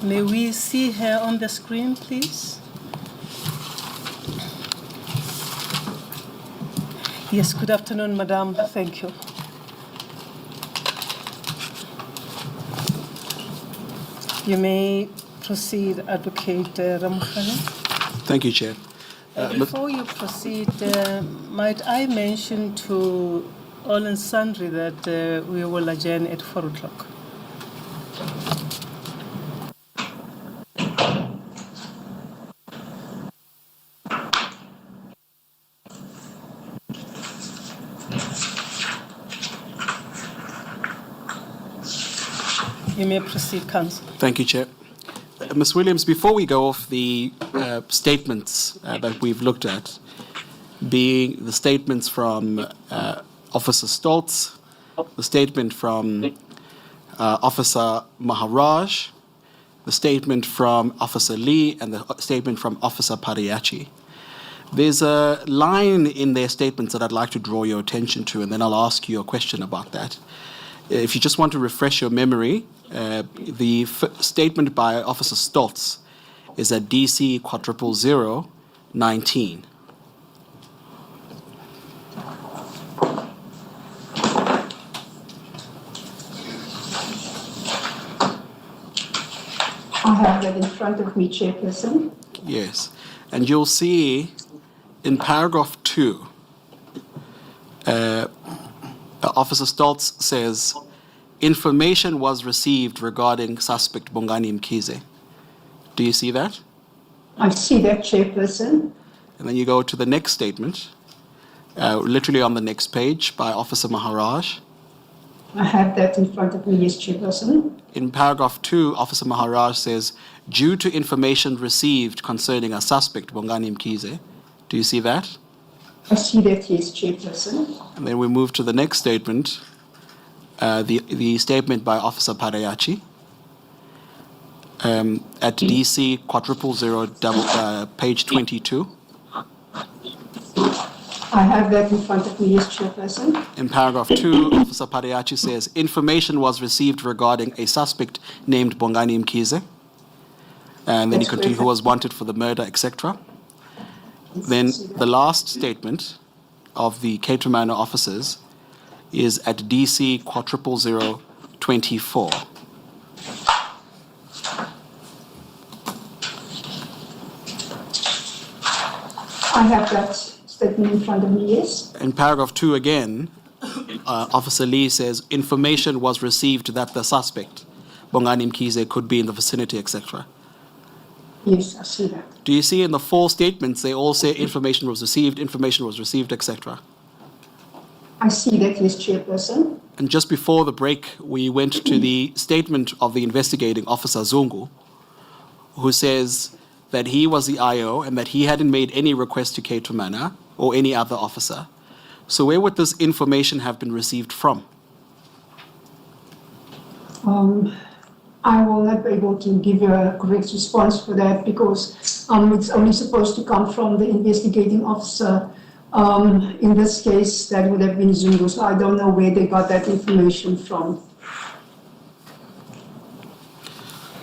May we see her on the screen, please? Yes, good afternoon, Madam. Thank you. You may proceed, Advocate Ramkhane. Thank you, Chair. Before you proceed, might I mention to all and sundry that we will adjourn at 4 o'clock. You may proceed, Counsel. Thank you, Chair. Ms. Williams, before we go off the statements that we've looked at, being the statements from Officer Stoltz, the statement from Officer Maharaj, the statement from Officer Lee, and the statement from Officer Pariachi. There's a line in their statements that I'd like to draw your attention to, and then I'll ask you a question about that. If you just want to refresh your memory, the statement by Officer Stoltz is at DC 40019. I have that in front of me, Chairperson. Yes, and you'll see in paragraph 2, Officer Stoltz says, information was received regarding suspect Bongani Mkhize. Do you see that? I see that, Chairperson. And then you go to the next statement, literally on the next page by Officer Maharaj. I have that in front of me, yes, Chairperson. In paragraph 2, Officer Maharaj says, due to information received concerning a suspect, Bongani Mkhize. Do you see that? I see that, yes, Chairperson. And then we move to the next statement, the statement by Officer Pariachi at DC 400 page 22. I have that in front of me, yes, Chairperson. In paragraph 2, Officer Pariachi says, information was received regarding a suspect named Bongani Mkhize. And then That's you continue, who correct. was wanted for the murder, etc. Then the last statement of the Cato Manor officers is at DC 40024. I have that statement in front of me, yes. In paragraph 2 again, Officer Lee says, information was received that the suspect, Bongani Mkhize, could be in the vicinity, etc. Yes, I see that. Do you see in the 4 statements, they all say information was received, etc.? I see that, yes, Chairperson. And just before the break, we went to the statement of the investigating officer, Zungu, who says that he was the IO and that he hadn't made any request to Cato Manor or any other officer. So where would this information have been received from? I will not be able to give you a correct response for that because it's only supposed to come from the investigating officer. In this case, that would have been Zungu, so I don't know where they got that information from.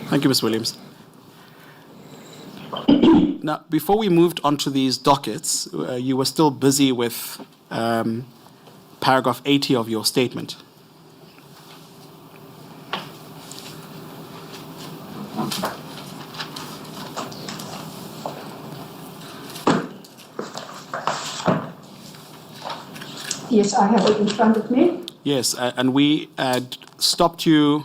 Thank you, Ms. Williams. Now, before we moved on to these dockets, you were still busy with paragraph 80 of your statement. Yes, I have it in front of me. Yes, and we had stopped you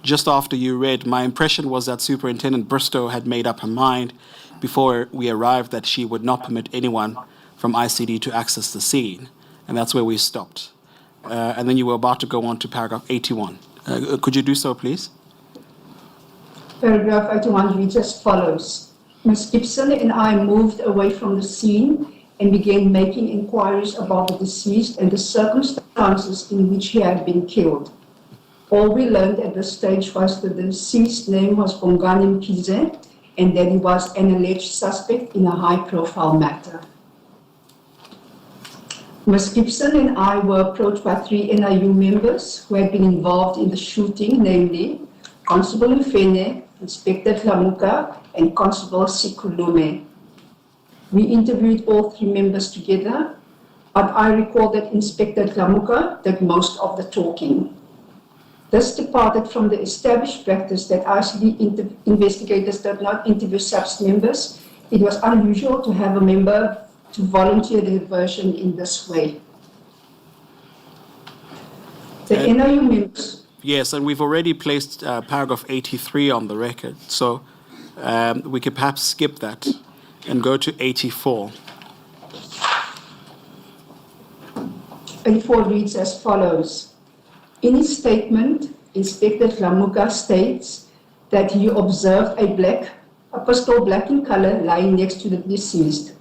just after you read. My impression was that Superintendent Bristow had made up her mind before we arrived that she would not permit anyone from ICD to access the scene. And that's where we stopped. And then you were about to go on to paragraph 81. Could you do so, please? Paragraph 81 reads as follows. Ms. Gibson and I moved away from the scene and began making inquiries about the deceased and the circumstances in which he had been killed. All we learned at this stage was that the deceased's name was Bongani Mkhize and that he was an alleged suspect in a high-profile matter. Ms. Gibson and I were approached by 3 NIU members who had been involved in the shooting, namely Constable Mfene, Inspector Tlamuka, and Constable Sikulume. We interviewed all three members together, but I recall that Inspector Tlamuka did most of the talking. This departed from the established practice that ICD investigators did not interview such members. It was unusual to have a member to volunteer their version in this way. The NIU members. Yes, and we've already placed paragraph 83 on the record, so we could perhaps skip that and go to 84. 84 reads as follows. In his statement, Inspector Tlamuka states that he observed a pistol black in color lying next to the deceased.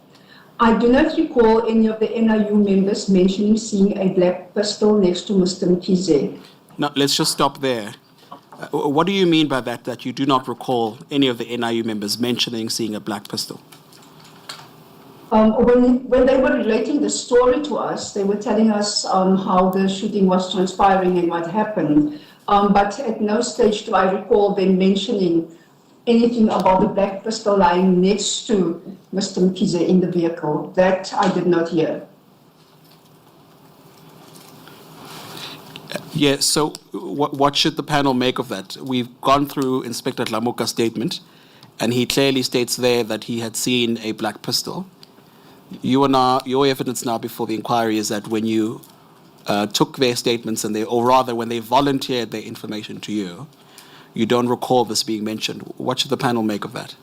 I do not recall any of the NIU members mentioning seeing a black pistol next to Mr. Mkhize. Now, let's just stop there. What do you mean by that you do not recall any of the NIU members mentioning seeing a black pistol? When they were relating the story to us, they were telling us how the shooting was transpiring and what happened. But at no stage do I recall them mentioning anything about the black pistol lying next to Mr. Mkhize in the vehicle. That I did not hear. Yeah, so what should the panel make of that? We've gone through Inspector Tlamuka's statement, and he clearly states there that he had seen a black pistol. Your evidence now before the inquiry is that when you took their statements or rather when they volunteered their information to you, you don't recall this being mentioned. What should the panel make of that?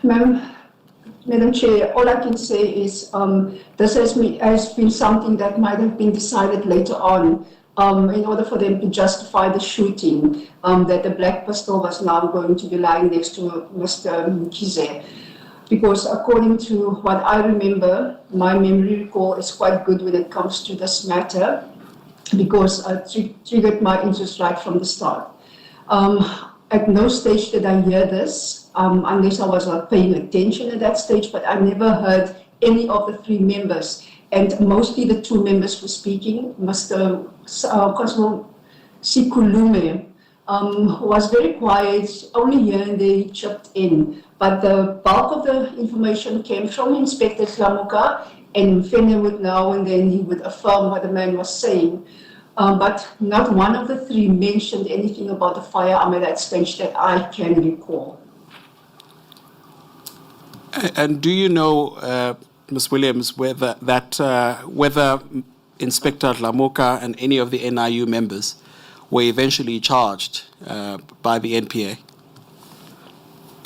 Madam Chair, all I can say is this has been something that might have been decided later on in order for them to justify the shooting, that the black pistol was now going to be lying next to Mr. Mkhize. Because according to what I remember, my memory recall is quite good when it comes to this matter, because it triggered my interest right from the start. At no stage did I hear this, unless I was paying attention at that stage, but I never heard any of the three members, and mostly the two members were speaking. Mr. Constable Sikulume was very quiet, only here and there he chipped in. But the bulk of the information came from Inspector Tlamuka, and Mfene would now and then he would affirm what the man was saying. But not one of the three mentioned anything about the firearm at that stage that I can recall. And do you know, Ms. Williams, whether Inspector Tlamuka and any of the NIU members were eventually charged by the NPA?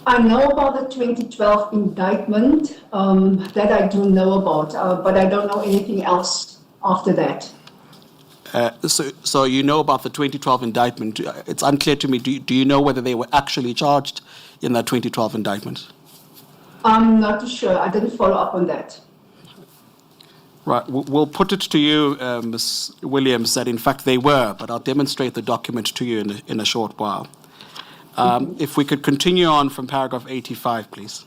I know about the 2012 indictment, that I do know about, but I don't know anything else after that. So you know about the 2012 indictment. It's unclear to me. Do you know whether they were actually charged in that 2012 indictment? I'm not too sure. I didn't follow up on that. Right. We'll put it to you, Ms. Williams, that in fact they were, but I'll demonstrate the document to you in a short while. If we could continue on from paragraph 85, please.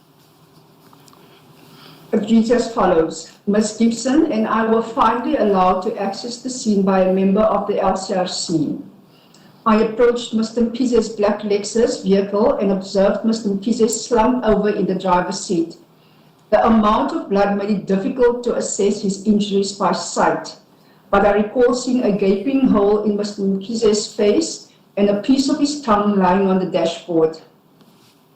It reads as follows. Ms. Gibson and I were finally allowed to access the scene by a member of the LCRC. I approached Mr. Mkhize's black Lexus vehicle and observed Mr. Mkhize slumped over in the driver's seat. The amount of blood made it difficult to assess his injuries by sight, but I recall seeing a gaping hole in Mr. Mkhize's face and a piece of his tongue lying on the dashboard.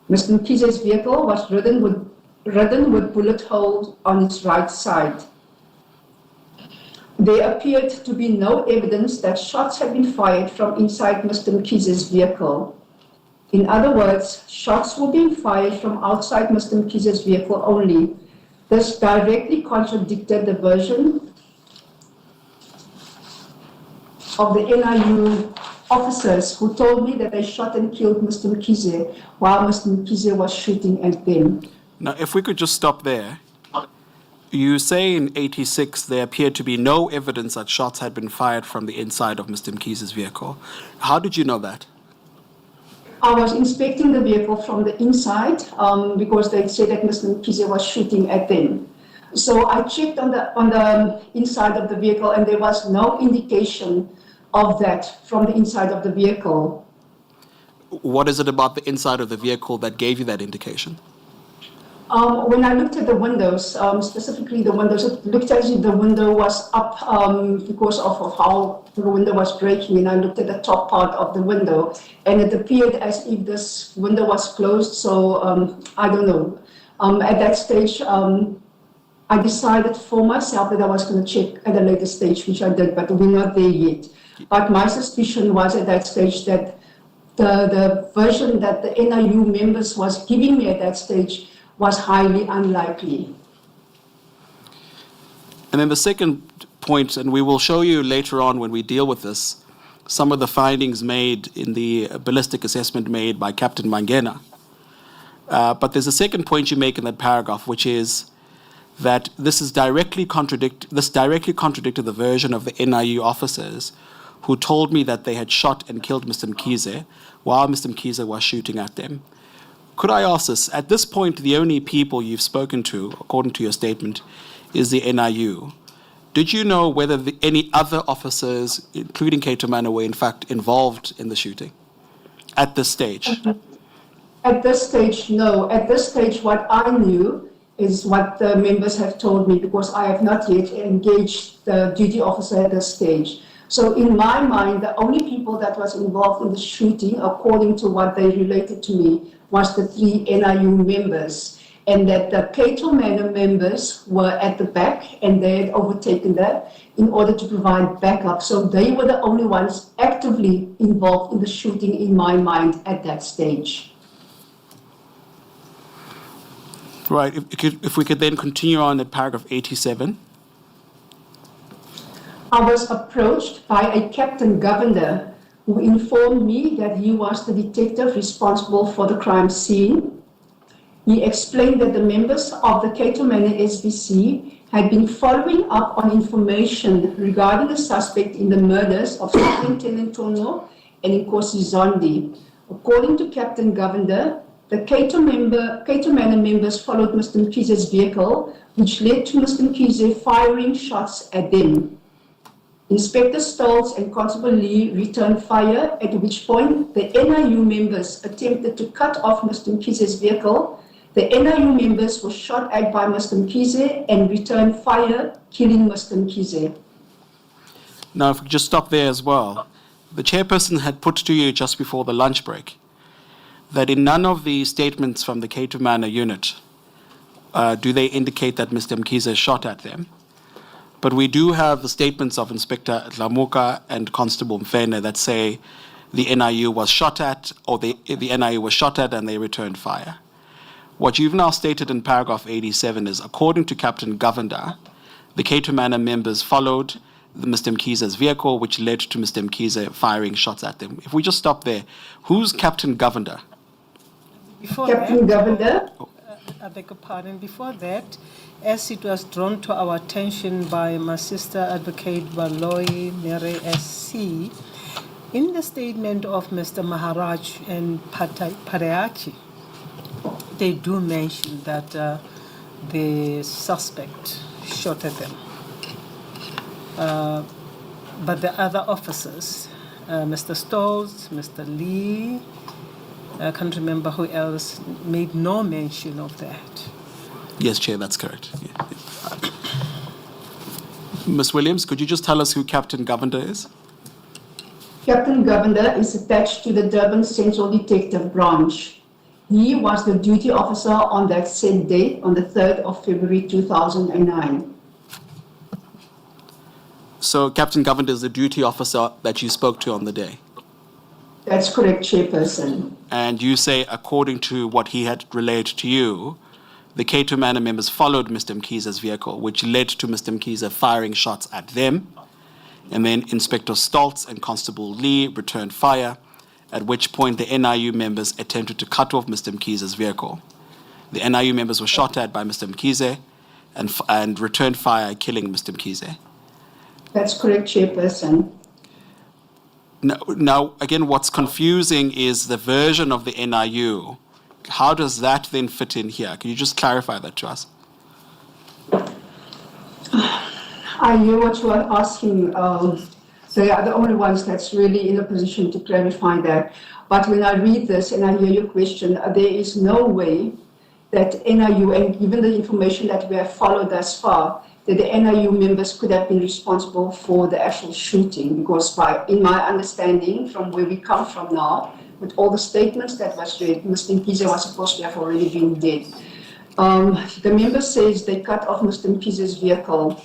Mr. Mkhize's vehicle was ridden with bullet holes on its right side. There appeared to be no evidence that shots had been fired from inside Mr. Mkhize's vehicle. In other words, shots were being fired from outside Mr. Mkhize's vehicle only. This directly contradicted the version of the NIU officers who told me that they shot and killed Mr. Mkhize while Mr. Mkhize was shooting at them. Now, if we could just stop there. You say in 86 there appeared to be no evidence that shots had been fired from the inside of Mr. Mkhize's vehicle. How did you know that? I was inspecting the vehicle from the inside because they said that Mr. Mkhize was shooting at them. So I checked on the inside of the vehicle, and there was no indication of that from the inside of the vehicle. What is it about the inside of the vehicle that gave you that indication? When I looked at the windows, specifically the windows, it looked as if the window was up because of how the window was breaking, and I looked at the top part of the window, and it appeared as if this window was closed, so I don't know. At that stage, I decided for myself that I was going to check at a later stage, which I did, but we're not there yet. But my suspicion was at that stage that the version that the NIU members was giving me at that stage was highly unlikely. And then the second point, and we will show you later on when we deal with this, some of the findings made in the ballistic assessment made by Captain Mangena. But there's a second point you make in that paragraph, which is that this directly contradicted the version of the NIU officers who told me that they had shot and killed Mr. Mkhize while Mr. Mkhize was shooting at them. Could I ask this? At this point, the only people you've spoken to, according to your statement, is the NIU. Did you know whether any other officers, including Cato Manor, were in fact involved in the shooting at this stage? At this stage, no. At this stage, what I knew is what the members have told me, because I have not yet engaged the duty officer at this stage. So in my mind, the only people that was involved in the shooting, according to what they related to me, was the 3 NIU members, and that the Cato Manor members were at the back and they had overtaken that in order to provide backup. So they were the only ones actively involved in the shooting in my mind at that stage. Right. If we could then continue on at paragraph 87. I was approached by a Captain Governor who informed me that he was the detective responsible for the crime scene. He explained that the members of the Cato Manor SBC had been following up on information regarding the suspect in the murders of Superintendent Tono and Nkosi Zondi. According to Captain Governor, the Cato Manor members followed Mr. Mkhize's vehicle, which led to Mr. Mkhize firing shots at them. Inspector Stoltz and Constable Lee returned fire, at which point the NIU members attempted to cut off Mr. Mkhize's vehicle. The NIU members were shot at by Mr. Mkhize and returned fire, killing Mr. Mkhize. Now, if we just stop there as well, the chairperson had put to you just before the lunch break that in none of the statements from the Cato Manor unit do they indicate that Mr. Mkhize shot at them. But we do have the statements of Inspector Dlamuka and Constable Mfene that say the NIU was shot at, or the NIU was shot at and they returned fire. What you've now stated in paragraph 87 is, according to Captain Govender, the Cato Manor members followed Mr. Mkhize's vehicle, which led to Mr. Mkhize firing shots at them. If we just stop there, who's Captain Govender? Captain Govender? I beg your pardon. Before that, as it was drawn to our attention by my sister Advocate Baloyi Mere SC, in the statement of Mr. Maharaj and Pareachi, they do mention that the suspect shot at them. But the other officers, Mr. Stoltz, Mr. Lee, I can't remember who else, made no mention of that. Yes, Chair, that's correct. Yeah. Ms. Williams, could you just tell us who Captain Govender is? Captain Govender is attached to the Durban Central Detective Branch. He was the duty officer on that same day, on the 3rd of February 2009. So Captain Govender is the duty officer that you spoke to on the day? That's correct, Chairperson. And you say, according to what he had relayed to you, the Cato Manor members followed Mr. Mkhize's vehicle, which led to Mr. Mkhize firing shots at them. And then Inspector Stoltz and Constable Lee returned fire, at which point the NIU members attempted to cut off Mr. Mkhize's vehicle. The NIU members were shot at by Mr. Mkhize and returned fire, killing Mr. Mkhize. That's correct, Chairperson. Now, again, what's confusing is the version of the NIU. How does that then fit in here? Can you just clarify that to us? I hear what you are asking. They are the only ones that's really in a position to clarify that. But when I read this and I hear your question, there is no way that NIU, and given the information that we have followed thus far, that the NIU members could have been responsible for the actual shooting, because in my understanding, from where we come from now, with all the statements that was read, Mr. Mpize was supposed to have already been dead. The member says they cut off Mr. Mpize's vehicle.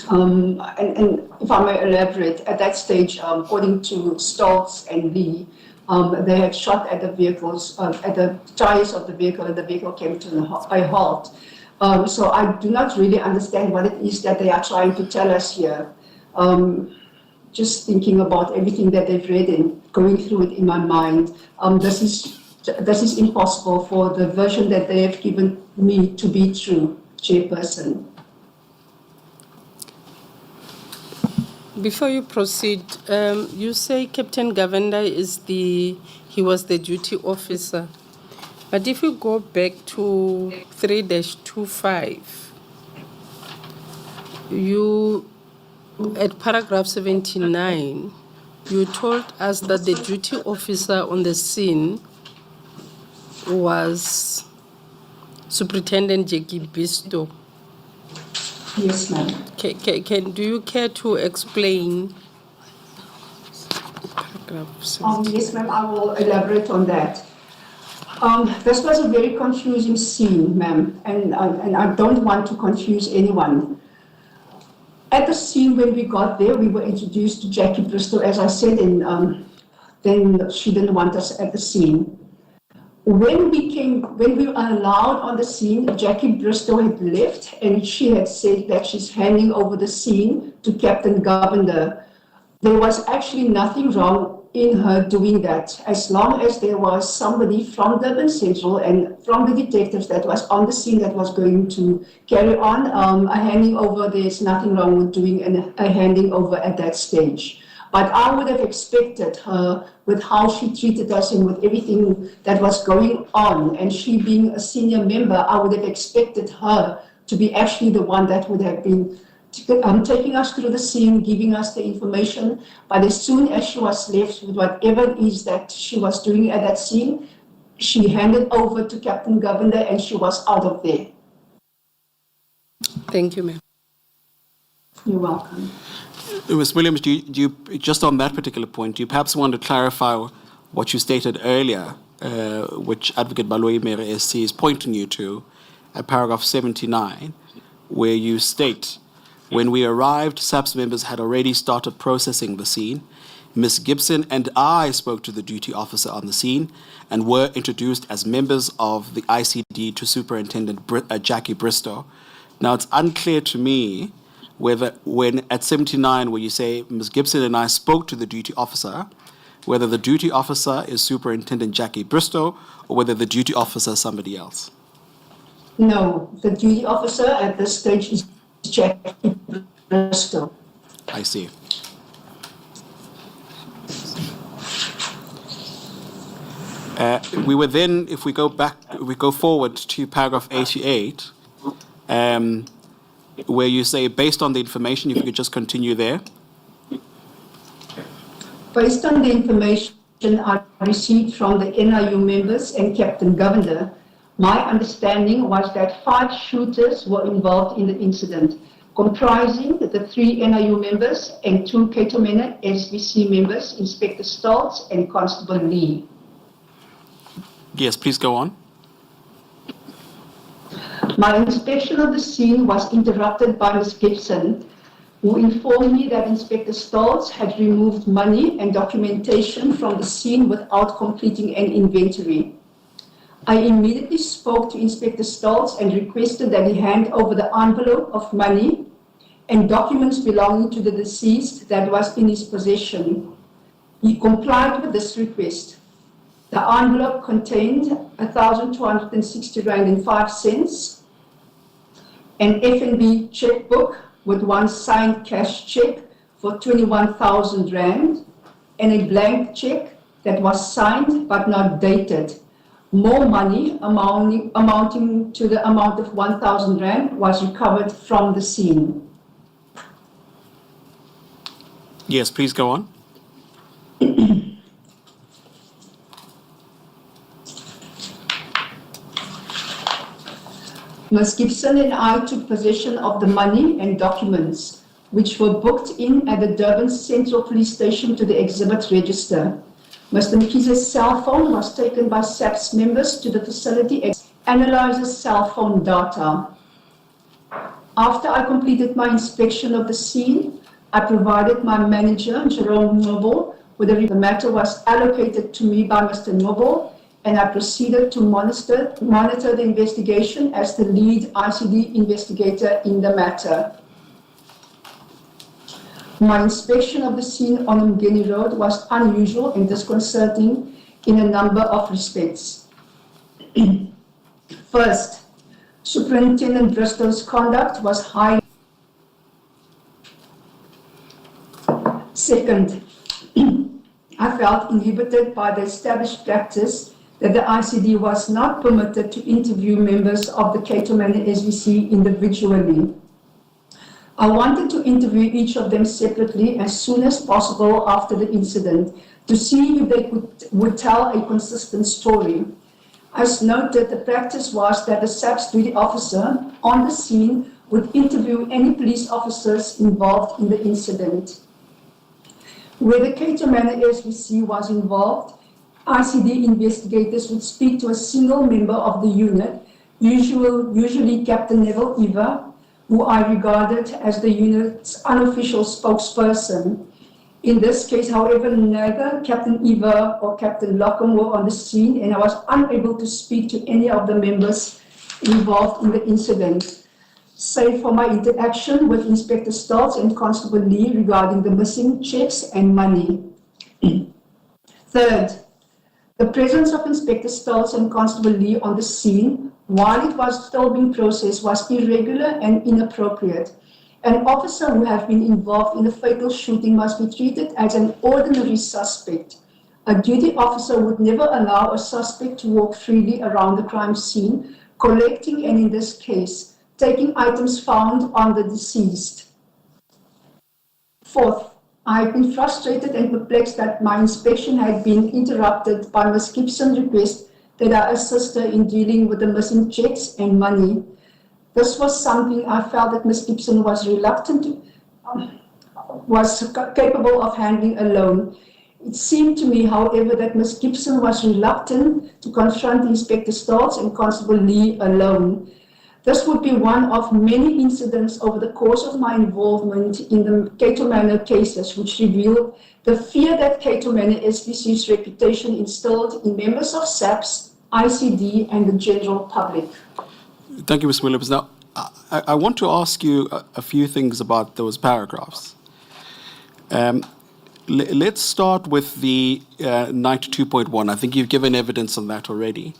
And if I may elaborate, at that stage, according to Stoltz and Lee, they had shot at the vehicles, at the tires of the vehicle, and the vehicle came to a halt. So I do not really understand what it is that they are trying to tell us here. Just thinking about everything that they've read and going through it in my mind, this is impossible for the version that they have given me to be true, Chairperson. Before you proceed, you say Captain Govender he was the duty officer. But if you go back to 3-25, at paragraph 79, you told us that the duty officer on the scene was Superintendent Jackie Bristow. Yes, ma'am. Do you care to explain? Yes, ma'am, I will elaborate on that. This was a very confusing scene, ma'am, and I don't want to confuse anyone. At the scene, when we got there, we were introduced to Jackie Bristow, as I said, and then she didn't want us at the scene. When we were allowed on the scene, Jackie Bristow had left, and she had said that she's handing over the scene to Captain Govender. There was actually nothing wrong in her doing that, as long as there was somebody from Durban Central and from the detectives that was on the scene that was going to carry on a handing over. There's nothing wrong with doing a handing over at that stage. But I would have expected her, with how she treated us and with everything that was going on, and she being a senior member, I would have expected her to be actually the one that would have been taking us through the scene, giving us the information. But as soon as she was left with whatever it is that she was doing at that scene, she handed over to Captain Govender and she was out of there. Thank you, ma'am. You're welcome. Ms. Williams, do you, just on that particular point, do you perhaps want to clarify what you stated earlier, which Advocate Baloyi Mere SC is pointing you to, at paragraph 79, where you state, when we arrived, SAPS members had already started processing the scene. Ms. Gibson and I spoke to the duty officer on the scene and were introduced as members of the ICD to Superintendent Jackie Bristow. Now, it's unclear to me whether, when at 79, where you say Ms. Gibson and I spoke to the duty officer, whether the duty officer is Superintendent Jackie Bristow or whether the duty officer is somebody else. No, the duty officer at this stage is Jackie Bristow. I see. We were then, if we go forward to paragraph 88, where you say, based on the information, if you could just continue there. Based on the information I received from the NIU members and Captain Govender, my understanding was that 5 shooters were involved in the incident, comprising the 3 NIU members and 2 Cato Manor SVC members, Inspector Stoltz and Constable Lee. Yes, please go on. My inspection of the scene was interrupted by Ms. Gibson, who informed me that Inspector Stoltz had removed money and documentation from the scene without completing an inventory. I immediately spoke to Inspector Stoltz and requested that he hand over the envelope of money and documents belonging to the deceased that was in his possession. He complied with this request. The envelope contained 1,260 rand and 5 cents, an F&B checkbook with 1 signed cash check for 21,000 rand, and a blank check that was signed but not dated. More money amounting to the amount of 1,000 rand was recovered from the scene. Yes, please go on. Ms. Gibson and I took possession of the money and documents, which were booked in at the Durban Central Police Station to the exhibit register. Mr. Mkhize's cell phone was taken by SAPS members to the facility and analyzes cell phone data. After I completed my inspection of the scene, I provided my manager, Jerome Noble, with the matter was allocated to me by Mr. Noble, and I proceeded to monitor the investigation as the lead ICD investigator in the matter. My inspection of the scene on Umgeni Road was unusual and disconcerting in a number of respects. First, Superintendent Bristol's conduct was highly. Second, I felt inhibited by the established practice that the ICD was not permitted to interview members of the Cato Manor SVC individually. I wanted to interview each of them separately as soon as possible after the incident to see if they would tell a consistent story. As noted, the practice was that the SAPS duty officer on the scene would interview any police officers involved in the incident. Where the Cato Manor SVC was involved, ICD investigators would speak to a single member of the unit, usually Captain Neville Eva, who I regarded as the unit's unofficial spokesperson. In this case, however, neither Captain Eva or Captain Lockham were on the scene, and I was unable to speak to any of the members involved in the incident, save for my interaction with Inspector Stoltz and Constable Lee regarding the missing checks and money. Third, the presence of Inspector Stoltz and Constable Lee on the scene while it was still being processed was irregular and inappropriate. An officer who has been involved in a fatal shooting must be treated as an ordinary suspect. A duty officer would never allow a suspect to walk freely around the crime scene, collecting and, in this case, taking items found on the deceased. Fourth, I have been frustrated and perplexed that my inspection had been interrupted by Ms. Gibson's request that I assist her in dealing with the missing checks and money. This was something I felt that Ms. Gibson was capable of handling alone. It seemed to me, however, that Ms. Gibson was reluctant to confront Inspector Stoltz and Constable Lee alone. This would be one of many incidents over the course of my involvement in the Cato Manor cases, which revealed the fear that Cato Manor SVC's reputation instilled in members of SAPS, ICD, and the general public. Thank you, Ms. Williams. Now, I want to ask you a few things about those paragraphs. Let's start with the 92.1. I think you've given evidence on that already,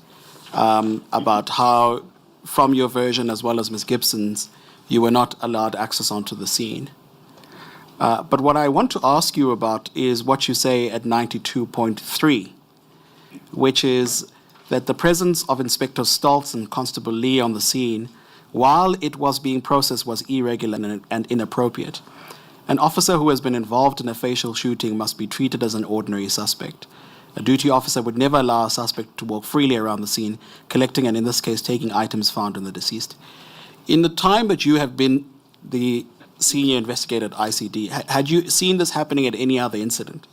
about how, from your version as well as Ms. Gibson's, you were not allowed access onto the scene. But what I want to ask you about is what you say at 92.3, which is that the presence of Inspector Stoltz and Constable Lee on the scene while it was being processed was irregular and inappropriate. An officer who has been involved in a fatal shooting must be treated as an ordinary suspect. A duty officer would never allow a suspect to walk freely around the scene, collecting and, in this case, taking items found in the deceased. In the time that you have been the senior investigator at ICD, had you seen this happening at any other incident?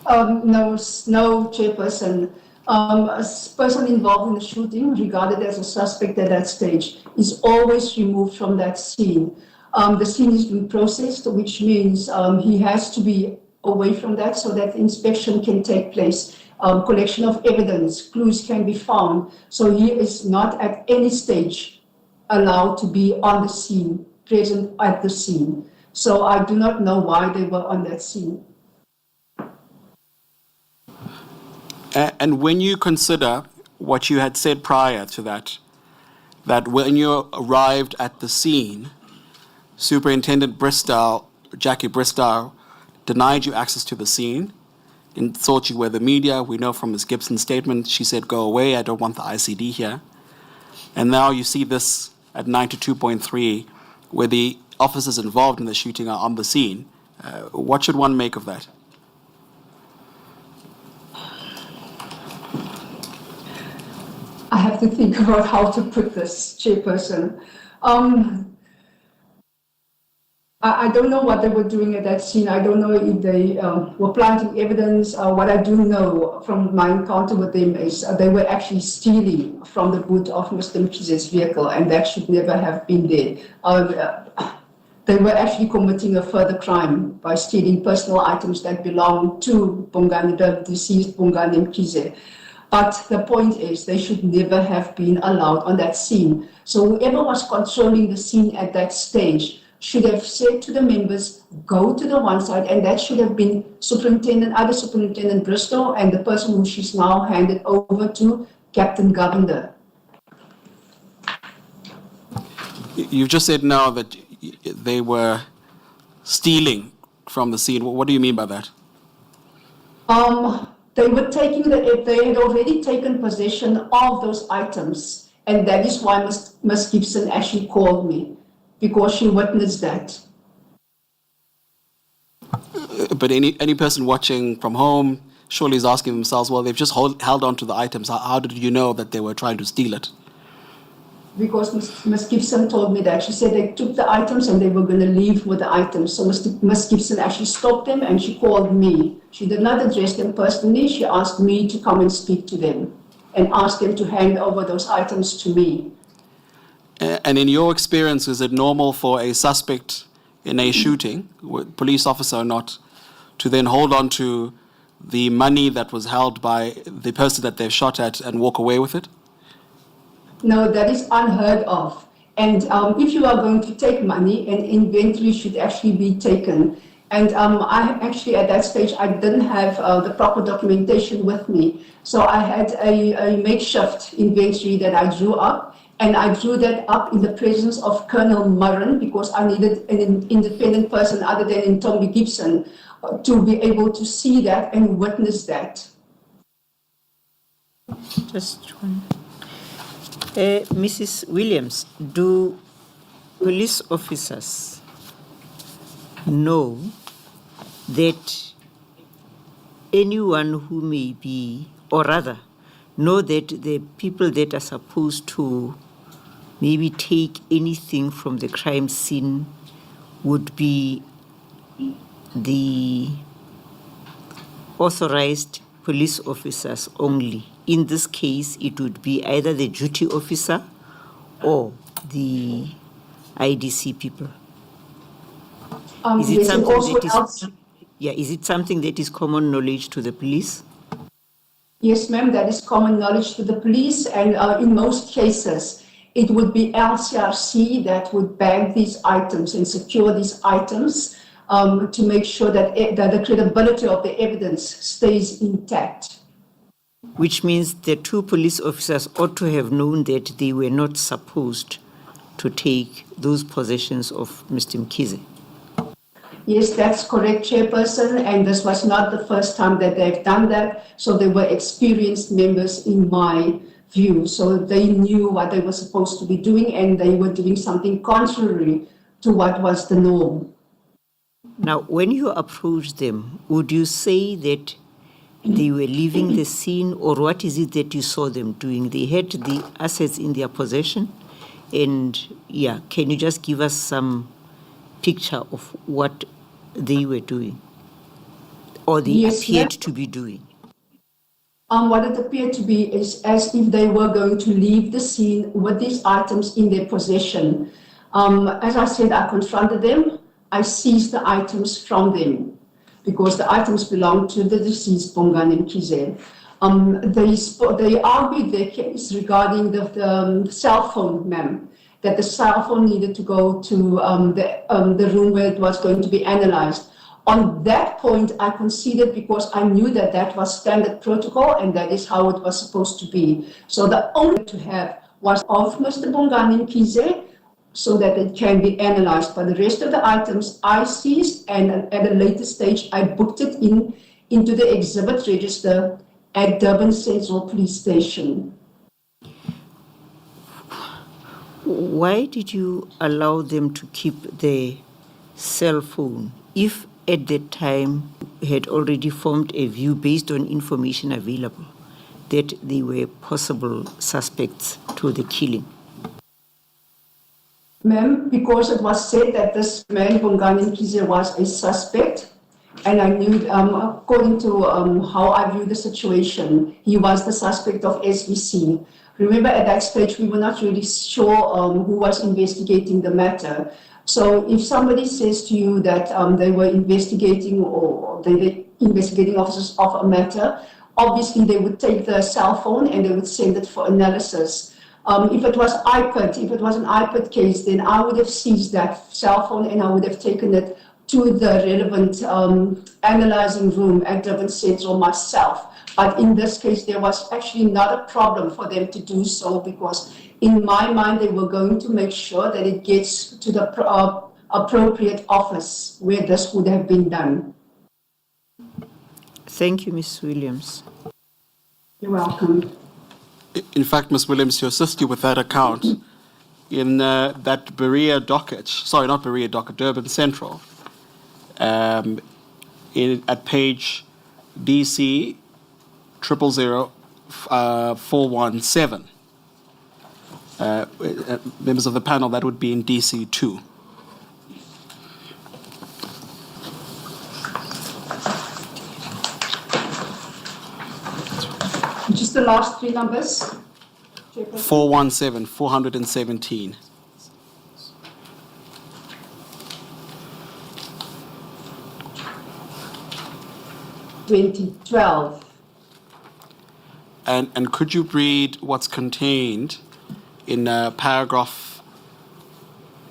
No, Chairperson. A person involved in the shooting, regarded as a suspect at that stage, is always removed from that scene. The scene is being processed, which means he has to be away from that so that inspection can take place. Collection of evidence, clues can be found. So he is not at any stage allowed to be on the scene, present at the scene. So I do not know why they were on that scene. And when you consider what you had said prior to that, that when you arrived at the scene, Superintendent Bristow, Jackie Bristow, denied you access to the scene and thought you were the media. We know from Ms. Gibson's statement, she said, "Go away, I don't want the ICD here." And now you see this at 92.3, where the officers involved in the shooting are on the scene, What should one make of that? I have to think about how to put this, Chairperson. I don't know what they were doing at that scene. I don't know if they were planting evidence. What I do know from my encounter with them is they were actually stealing from the boot of Mr. Mkhize's vehicle, and that should never have been there. They were actually committing a further crime by stealing personal items that belong to Bongani, the deceased Bongani Mkhize. But the point is, they should never have been allowed on that scene. So whoever was controlling the scene at that stage should have said to the members, go to the one side, and that should have been Other Superintendent Bristow, and the person who she's now handed over to, Captain Govender. You've just said now that they were stealing from the scene. What do you mean by that? They were they had already taken possession of those items, and that is why Ms. Gibson actually called me, because she witnessed that. But any person watching from home surely is asking themselves, well, they've just held on to the items. How did you know that they were trying to steal it? Because Ms. Gibson told me that. She said they took the items and they were going to leave with the items. So Ms. Gibson actually stopped them and she called me. She did not address them personally. She asked me to come and speak to them and ask them to hand over those items to me. And in your experience, is it normal for a suspect in a shooting, police officer or not, to then hold on to the money that was held by the person that they've shot at and walk away with it? No, that is unheard of. And if you are going to take money, an inventory should actually be taken. And I actually, at that stage, I didn't have the proper documentation with me. So I had a makeshift inventory that I drew up. And I drew that up in the presence of Colonel Murren, because I needed an independent person other than Tommy Gibson to be able to see that and witness that. Just one. Mrs. Williams, do police officers know that anyone who may be, or rather, know that the people that are supposed to maybe take anything from the crime scene would be the authorized police officers only? In this case, it would be either the duty officer or the IDC people. Is it something that is common knowledge to the police? Yes, ma'am, that is common knowledge to the police, and in most cases, it would be LCRC that would bag these items and secure these items to make sure that the credibility of the evidence stays intact. Which means the two police officers ought to have known that they were not supposed to take those possessions of Mr. Mkhize. Yes, that's correct, Chairperson, and this was not the first time that they've done that. So they were experienced members in my view. So they knew what they were supposed to be doing, and they were doing something contrary to what was the norm. Now, when you approached them, would you say that they were leaving the scene, or what is it that you saw them doing? They had the assets in their possession, and can you just give us some picture of what they were doing, or they appeared to be doing? What it appeared to be is as if they were going to leave the scene with these items in their possession. As I said, I confronted them. I seized the items from them because the items belonged to the deceased Bongani Mkhize. They argued their case regarding the cell phone, ma'am, that the cell phone needed to go to the room where it was going to be analyzed. On that point, I conceded because I knew that that was standard protocol and that is how it was supposed to be. So the only to have was of Mr. Bongani Mkhize so that it can be analyzed. But the rest of the items I seized, and at a later stage, I booked it into the exhibit register at Durban Central Police Station. Why did you allow them to keep the cell phone if at that time had already formed a view based on information available that they were possible suspects to the killing? Ma'am, because it was said that this man, Bongani Mkhize, was a suspect, and I knew, according to how I view the situation, he was the suspect of SVC. Remember, at that stage, we were not really sure who was investigating the matter. So if somebody says to you that they were investigating or they were investigating officers of a matter, obviously they would take the cell phone and they would send it for analysis. If it was Ipid, if it was an Ipid case, then I would have seized that cell phone and I would have taken it to the relevant analyzing room at Durban Central myself. But in this case, there was actually not a problem for them to do so because in my mind, they were going to make sure that it gets to the appropriate office where this would have been done. Thank you, Ms. Williams. You're welcome. In fact, Ms. Williams, to assist you with that account, in that Berea docket, sorry, not Berea docket, Durban Central, at page DC 000417, members of the panel, that would be in DC 2. Just the last three numbers. 417, 417. (2012). And could you read what's contained in paragraph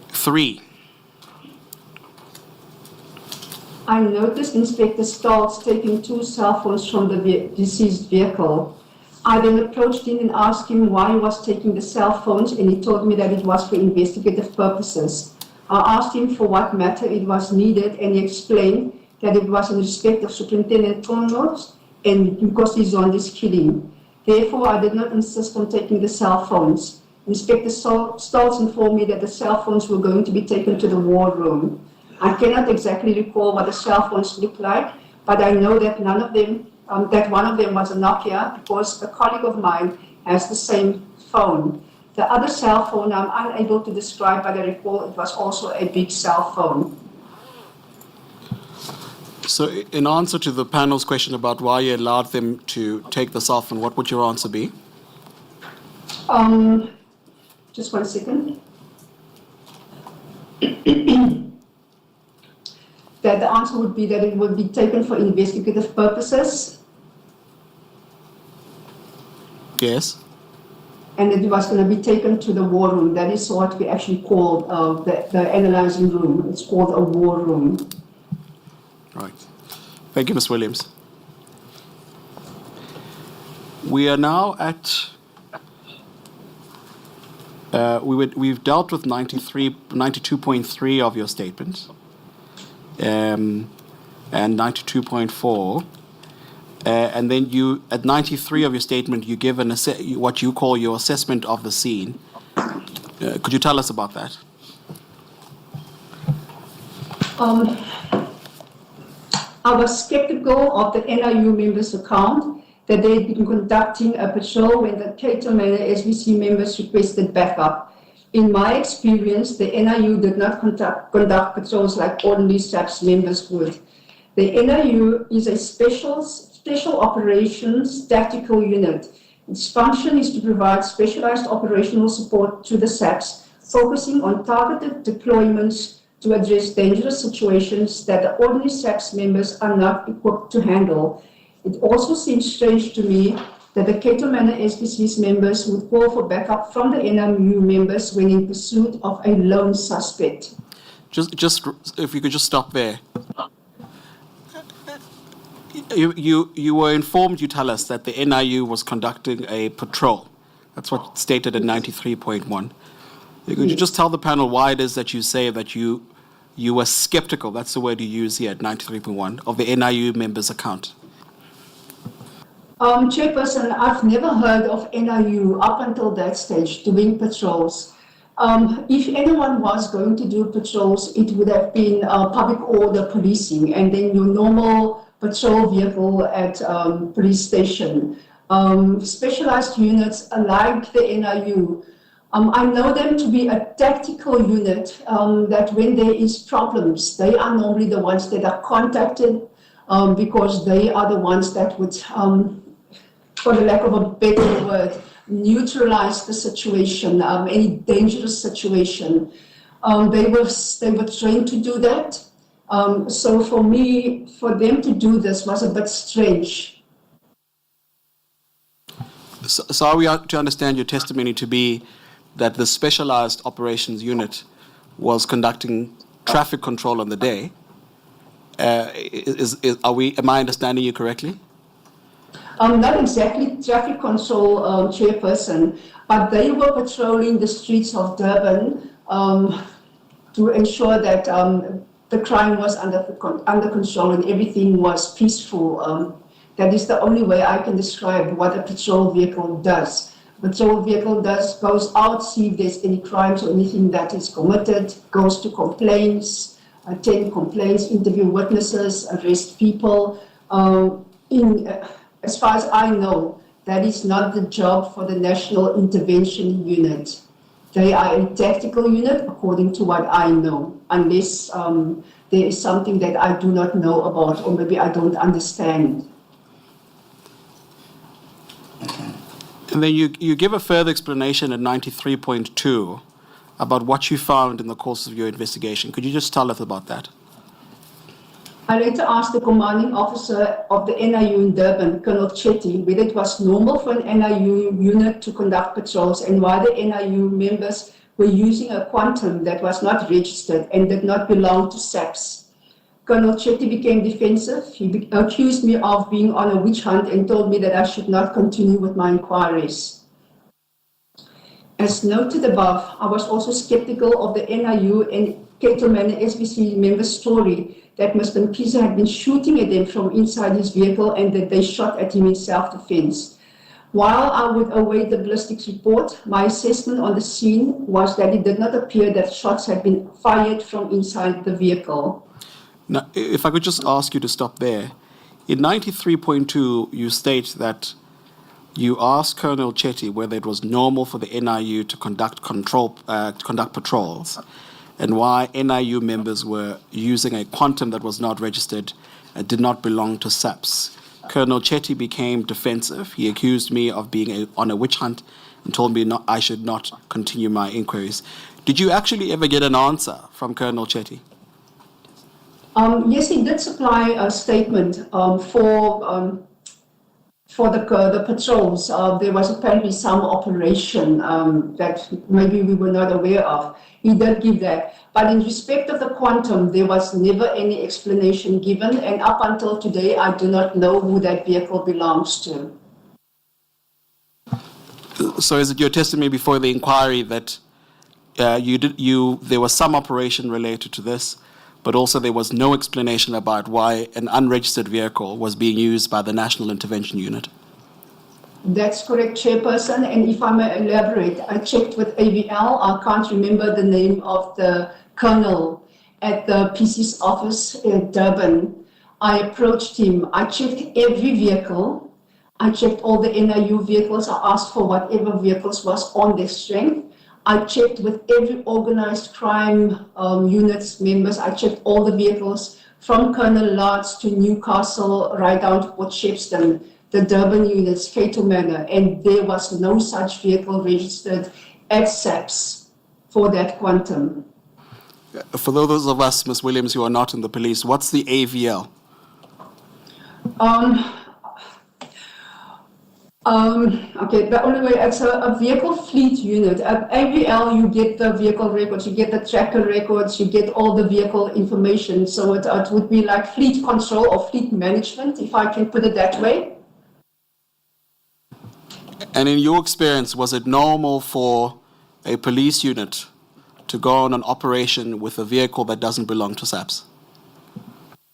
3? I noticed Inspector Stoltz taking 2 cell phones from the deceased vehicle. I then approached him and asked him why he was taking the cell phones, and he told me that it was for investigative purposes. I asked him for what matter it was needed, and he explained that it was in respect of Superintendent Konos and because he's on this killing. Therefore, I did not insist on taking the cell phones. Inspector Stoltz informed me that the cell phones were going to be taken to the war room. I cannot exactly recall what the cell phones looked like, but I know that none of them, that one of them was a Nokia because a colleague of mine has the same phone. The other cell phone I'm unable to describe, but I recall it was also a big cell phone. So in answer to the panel's question about why you allowed them to take this off, and what would your answer be? Just 1 second. That the answer would be that it would be taken for investigative purposes. Yes. And it was going to be taken to the war room. That is what we actually call the analyzing room. It's called a war room. Right. Thank you, Ms. Williams. We are now at, we've dealt with 92.3 of your statement, and 92.4, and then you, at 93 of your statement, you give what you call your assessment of the scene. Could you tell us about that? I was skeptical of the NIU members' account that they had been conducting a patrol when the Cato Manor SVC members requested backup. In my experience, the NIU did not conduct patrols like ordinary SAPS members would. The NIU is a special operations tactical unit. Its function is to provide specialized operational support to the SAPS, focusing on targeted deployments to address dangerous situations that the ordinary SAPS members are not equipped to handle. It also seems strange to me that the Cato Manor SPC's members would call for backup from the NIU members when in pursuit of a lone suspect. Just if you could just stop there. You were informed, you tell us, that the NIU was conducting a patrol. That's what's stated in 93.1. Could you just tell the panel why it is that you say that you were skeptical, that's the word you use here at 93.1, of the NIU members' account? Chairperson, I've never heard of NIU up until that stage doing patrols. If anyone was going to do patrols, it would have been public order policing, and then your normal patrol vehicle at police station. Specialized units like the NIU, I know them to be a tactical unit that when there is problems, they are normally the ones that are contacted because they are the ones that would, for the lack of a better word, neutralize the situation, any dangerous situation. They were trained to do that. So for me, for them to do this was a bit strange. So are we to understand your testimony to be that the specialized operations unit was conducting traffic control on the day? Am I understanding you correctly? Not exactly traffic control chairperson, but they were patrolling the streets of Durban to ensure that the crime was under control and everything was peaceful. That is the only way I can describe what a patrol vehicle does. Patrol vehicle goes out, see if there's any crimes or anything that is committed, goes to complaints, attend complaints, interview witnesses, arrest people. As far as I know, that is not the job for the National Intervention Unit. They are a tactical unit, according to what I know, unless there is something that I do not know about, or maybe I don't understand. And then you give a further explanation at 93.2 about what you found in the course of your investigation. Could you just tell us about that? I later asked the commanding officer of the NIU in Durban, Colonel Chetty, whether it was normal for an NIU unit to conduct patrols and why the NIU members were using a quantum that was not registered and did not belong to SAPS. Colonel Chetty became defensive. He accused me of being on a witch hunt and told me that I should not continue with my inquiries. As noted above, I was also skeptical of the NIU and Cato Manor SBC members' story that Mr. Mkhize had been shooting at them from inside his vehicle and that they shot at him in self-defense. While I would await the ballistics report, my assessment on the scene was that it did not appear that shots had been fired from inside the vehicle. Now, if I could just ask you to stop there. In 93.2, you state that you asked Colonel Chetty whether it was normal for the NIU to conduct patrols and why NIU members were using a quantum that was not registered and did not belong to SAPS. Colonel Chetty became defensive. He accused me of being on a witch hunt and told me I should not continue my inquiries. Did you actually ever get an answer from Colonel Chetty? Yes, he did supply a statement for the patrols. There was apparently some operation that maybe we were not aware of. He did give that. But in respect of the quantum, there was never any explanation given. And up until today, I do not know who that vehicle belongs to. So is it your testimony before the inquiry that there was some operation related to this, but also there was no explanation about why an unregistered vehicle was being used by the National Intervention Unit? That's correct, Chairperson. And if I may elaborate, I checked with AVL. I can't remember the name of the colonel at the PC's office in Durban. I approached him. I checked every vehicle. I checked all the NIU vehicles. I asked for whatever vehicles was on their strength. I checked with every organized crime units members. I checked all the vehicles from Colonel Lodz to Newcastle, right down to Port Shepstone, the Durban units, Cato Manor, and there was no such vehicle registered at SAPS for that quantum. For those of us, Ms. Williams, who are not in the police, what's the AVL? Okay, the only way, it's a vehicle fleet unit. At AVL, you get the vehicle records, you get the tracker records, you get all the vehicle information. So it would be like fleet control or fleet management, if I can put it that way. And in your experience, was it normal for a police unit to go on an operation with a vehicle that doesn't belong to SAPS?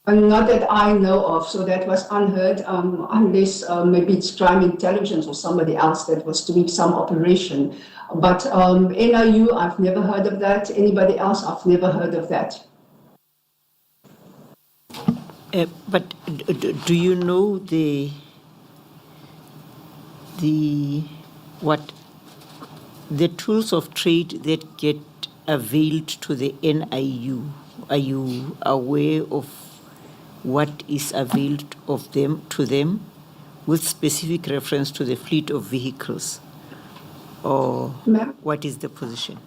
Not that I know of, so that was unheard, unless maybe it's crime intelligence or somebody else that was doing some operation. But NIU, I've never heard of that. Anybody else, I've never heard of that. But do you know the tools of trade that get availed to the NIU? Are you aware of what is availed of them to them, with specific reference to the fleet of vehicles, or what is the position?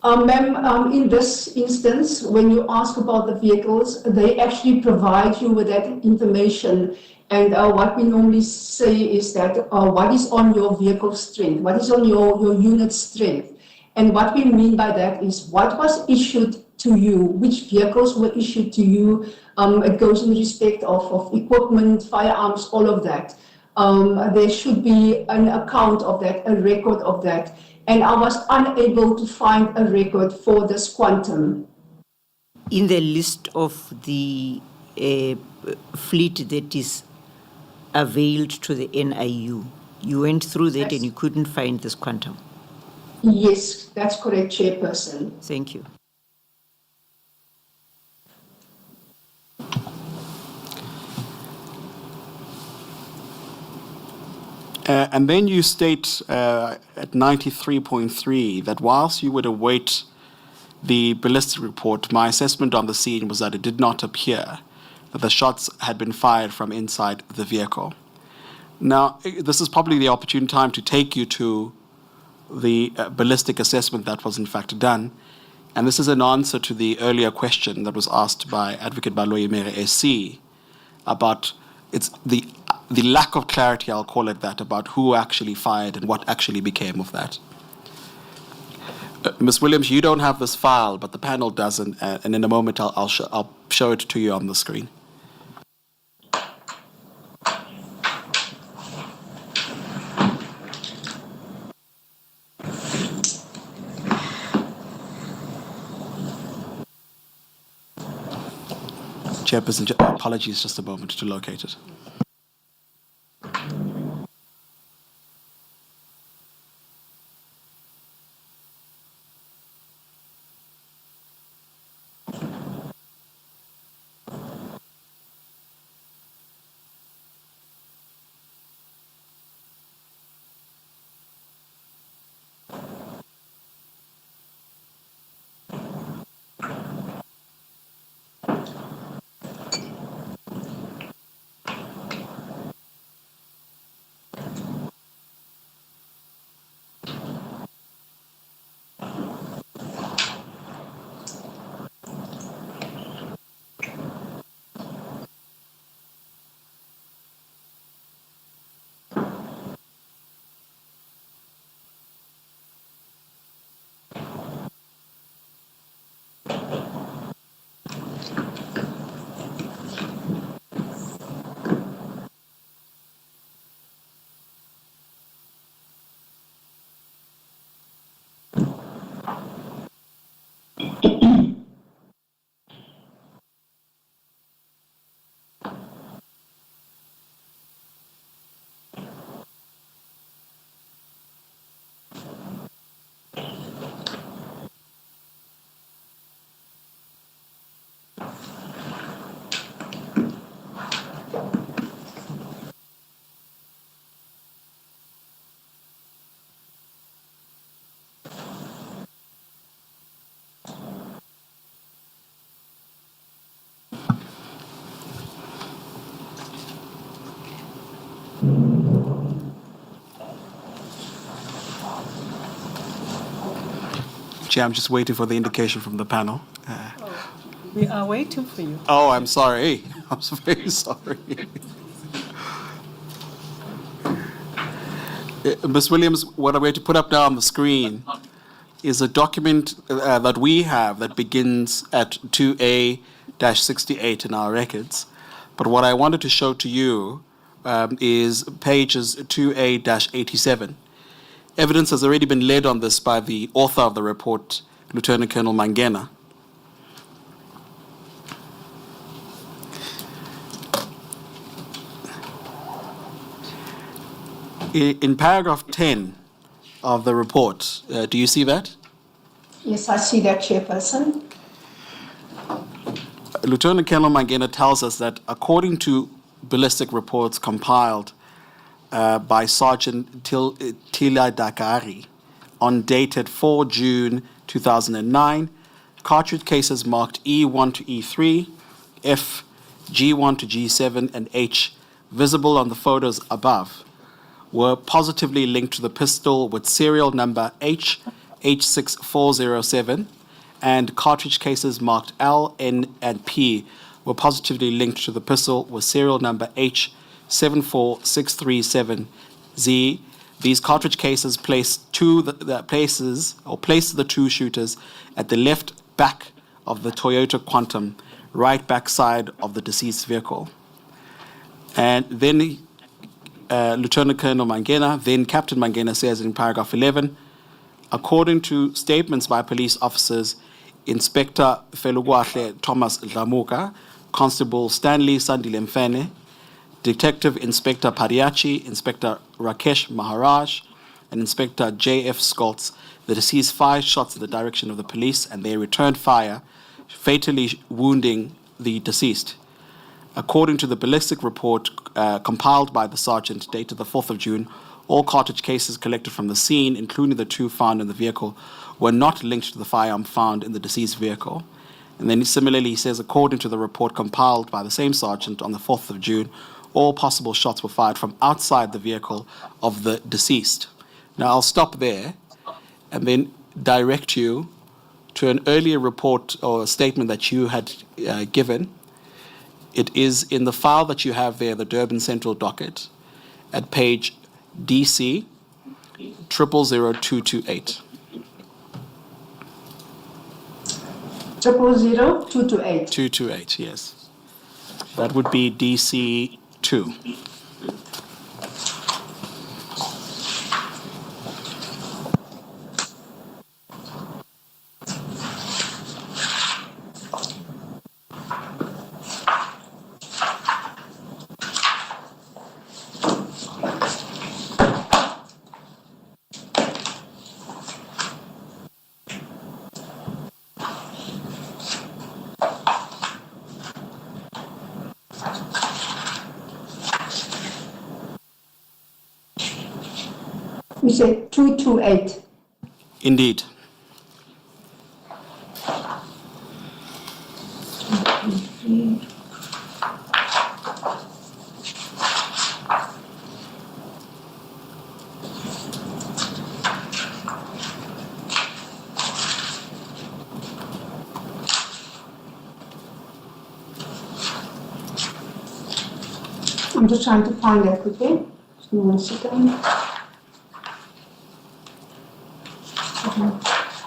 Ma'am, in this instance, when you ask about the vehicles, they actually provide you with that information. And what we normally say is that what is on your vehicle strength, what is on your unit strength. And what we mean by that is what was issued to you, which vehicles were issued to you. It goes in respect of equipment, firearms, all of that. There should be an account of that, a record of that. And I was unable to find a record for this quantum. In the list of the fleet that is availed to the NIU, you went through that and you couldn't find this quantum? Yes, that's correct, Chairperson. Thank you. And then you state at 93.3 that whilst you would await the ballistic report, my assessment on the scene was that it did not appear that the shots had been fired from inside the vehicle. Now, this is probably the opportune time to take you to the ballistic assessment that was in fact done. And this is an answer to the earlier question that was asked by Advocate Baloyi Mere SC about the lack of clarity, I'll call it that, about who actually fired and what actually became of that. Ms. Williams, you don't have this file, but the panel doesn't, and in a moment I'll show it to you on the screen. Chairperson, apologies, just a moment to locate it. Chair, I'm just waiting for the indication from the panel. We are waiting for you. Oh, I'm sorry. I'm so very sorry. Ms. Williams, what I'm going to put up now on the screen is a document that we have that begins at 2A-68 in our records. But what I wanted to show to you is pages 2A-87. Evidence has already been laid on this by the author of the report, Lieutenant Colonel Mangena. In paragraph 10 of the report, do you see that? Yes, I see that, Chairperson. Lieutenant Colonel Mangena tells us that according to ballistic reports compiled by Sergeant Tila Dakari on dated 4 June 2009, cartridge cases marked E1 to E3, F, G1 to G7, and H, visible on the photos above, were positively linked to the pistol with serial number H6407, and cartridge cases marked L, N, and P were positively linked to the pistol with serial number H74637Z. These cartridge cases placed the two shooters at the left back of the Toyota Quantum, right backside of the deceased vehicle. And then Lieutenant Colonel Mangena, then Captain Mangena, says in paragraph 11, according to statements by police officers, Inspector Felugwahle Thomas Dlamuka, Constable Stanley Sandile Mfene, Detective Inspector Pariachi, Inspector Rakesh Maharaj, and Inspector J.F. Skoltz, the deceased fired shots in the direction of the police and they returned fire, fatally wounding the deceased. According to the ballistic report compiled by the sergeant dated the 4th of June, all cartridge cases collected from the scene, including the two found in the vehicle, were not linked to the firearm found in the deceased vehicle. And then similarly, he says, according to the report compiled by the same sergeant on the 4th of June, all possible shots were fired from outside the vehicle of the deceased. Now, I'll stop there and then direct you to an earlier report or statement that you had given. It is in the file that you have there, the Durban Central Docket, at page DC 000228. 000228. 228, yes. That would be DC 2. You said 228. Indeed. I'm just trying to find that quickly. Just give me 1 second.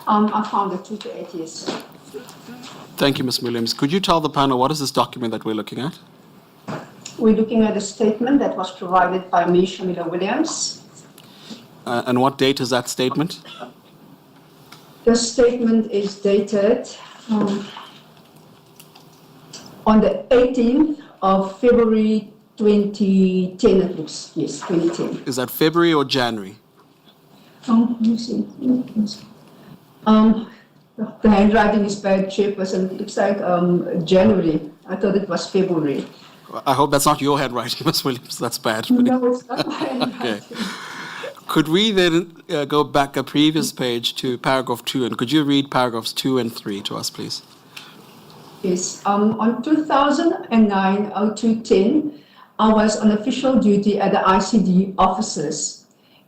I found the 228, yes. Thank you, Ms. Williams. Could you tell the panel what is this document that we're looking at? We're looking at a statement that was provided by me, Sharmilla Williams. And what date is that statement? The statement is dated on the 18th of February 2010, it looks. Yes, 2010. Is that February or January? Let me see. The handwriting is bad, Chairperson. It looks like January. I thought it was February. I hope that's not your handwriting, Ms. Williams. That's bad. No, it's not my handwriting. Okay. Could we then go back a previous page to paragraph 2, and could you read paragraphs 2 and 3 to us, please? Yes. On 2009-02-10, I was on official duty at the ICD offices.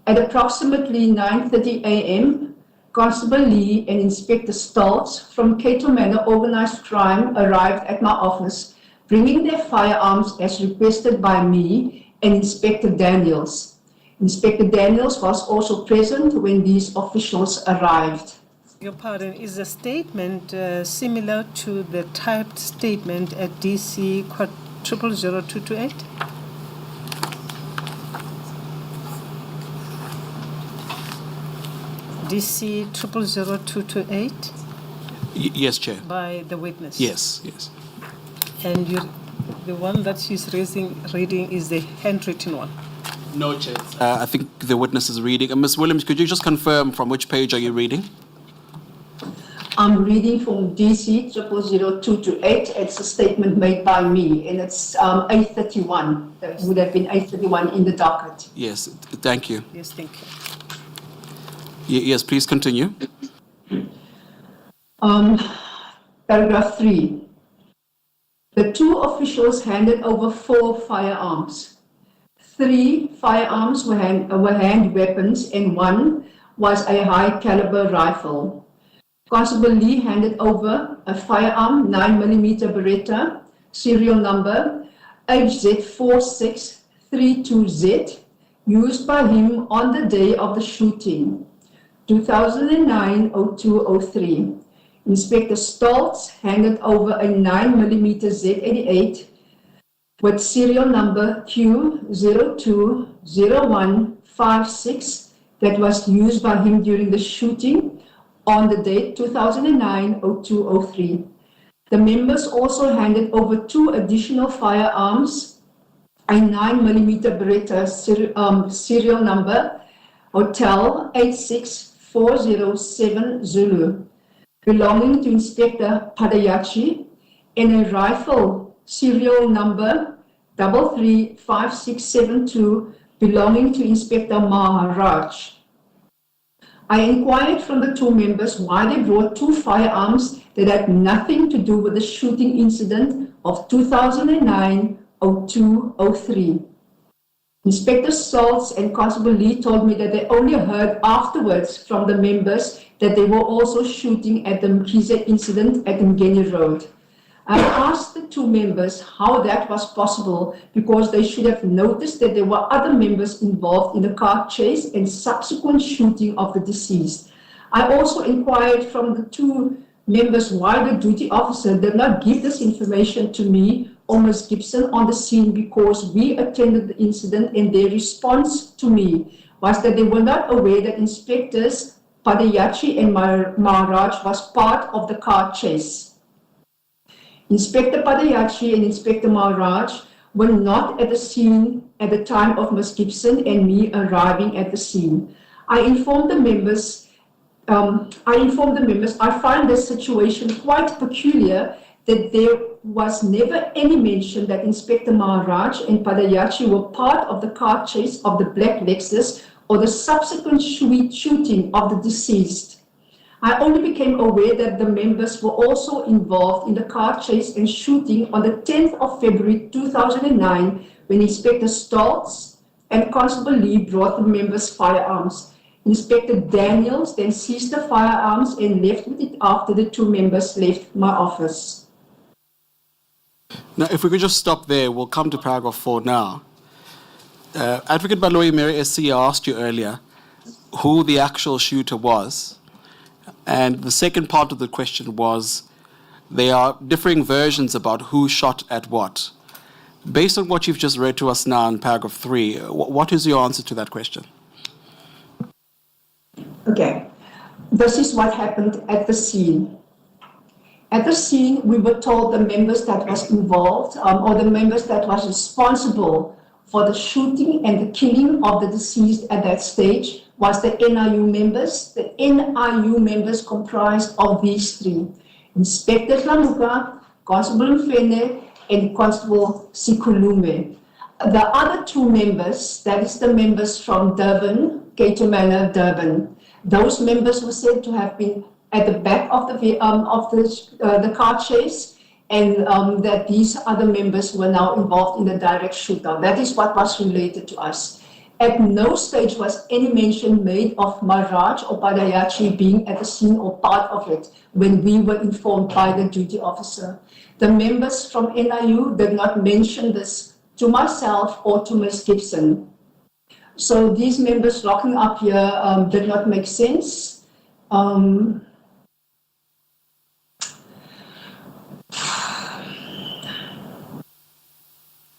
At approximately 9:30 a.m., Constable Lee and Inspector Stoltz from Cato Manor Organized Crime arrived at my office, bringing their firearms as requested by me and Inspector Daniels. Inspector Daniels was also present when these officials arrived. Your pardon, is the statement similar to the typed statement at DC 000228? DC 000228 Yes, Chair. by the witness? Yes, yes. And the one that she's reading is the handwritten one? No, Chair. I think the witness is reading. Ms. Williams, could you just confirm from which page are you reading? I'm reading from DC 000228. It's a statement made by me, and it's 831. That would have been 831 in the docket. Yes, thank you. Yes, thank you. Yes, please continue. Paragraph 3. The two officials handed over 4 firearms. 3 firearms were hand weapons, and 1 was a high caliber rifle. Constable Lee handed over a firearm 9mm Beretta, serial number HZ4632Z, used by him on the day of the shooting, 2009-02-03. Inspector Stoltz handed over a 9mm Z88 with serial number Q020156 that was used by him during the shooting on the date 2009-02-03. The members also handed over 2 additional firearms, a 9mm Beretta serial number Hotel 86407 Zulu, belonging to Inspector Padayachi, and a rifle serial number 335672 belonging to Inspector Maharaj. I inquired from the 2 members why they brought 2 firearms that had nothing to do with the shooting incident of 2009-02-03. Inspector Stoltz and Constable Lee told me that they only heard afterwards from the members that they were also shooting at the Mkhize incident at Mgeni Road. I asked the 2 members how that was possible because they should have noticed that there were other members involved in the car chase and subsequent shooting of the deceased. I also inquired from the 2 members why the duty officer did not give this information to me or Ms. Gibson on the scene, because we attended the incident and their response to me was that they were not aware that Inspectors Padayachi and Maharaj was part of the car chase. Inspector Padayachi and Inspector Maharaj were not at the scene at the time of Ms. Gibson and me arriving at the scene. I informed the members I find this situation quite peculiar, that there was never any mention that Inspector Maharaj and Padayachi were part of the car chase of the black Lexus or the subsequent shooting of the deceased. I only became aware that the members were also involved in the car chase and shooting on the 10th of February 2009 when Inspector Stoltz and Constable Lee brought the members' firearms. Inspector Daniels then seized the firearms and left with it after the 2 members left my office. Now, if we could just stop there, we'll come to paragraph 4 now. Advocate Baloyi Mary SC asked you earlier who the actual shooter was. And the second part of the question was, there are differing versions about who shot at what. Based on what you've just read to us now in paragraph 3, what is your answer to that question? Okay, this is what happened at the scene. At the scene, we were told the members that was involved, or the members that was responsible for the shooting and the killing of the deceased at that stage was the NIU members. The NIU members comprised of these 3: Inspector Tlamuka, Constable Mfene, and Constable Sikulume. The other 2 members, that is the members from Durban, Cato Manor, Durban, those members were said to have been at the back of the car chase, and that these other members were now involved in the direct shootout. That is what was related to us. At no stage was any mention made of Maharaj or Padayachi being at the scene or part of it when we were informed by the duty officer. The members from NIU did not mention this to myself or to Ms. Gibson. So these members locking up here did not make sense.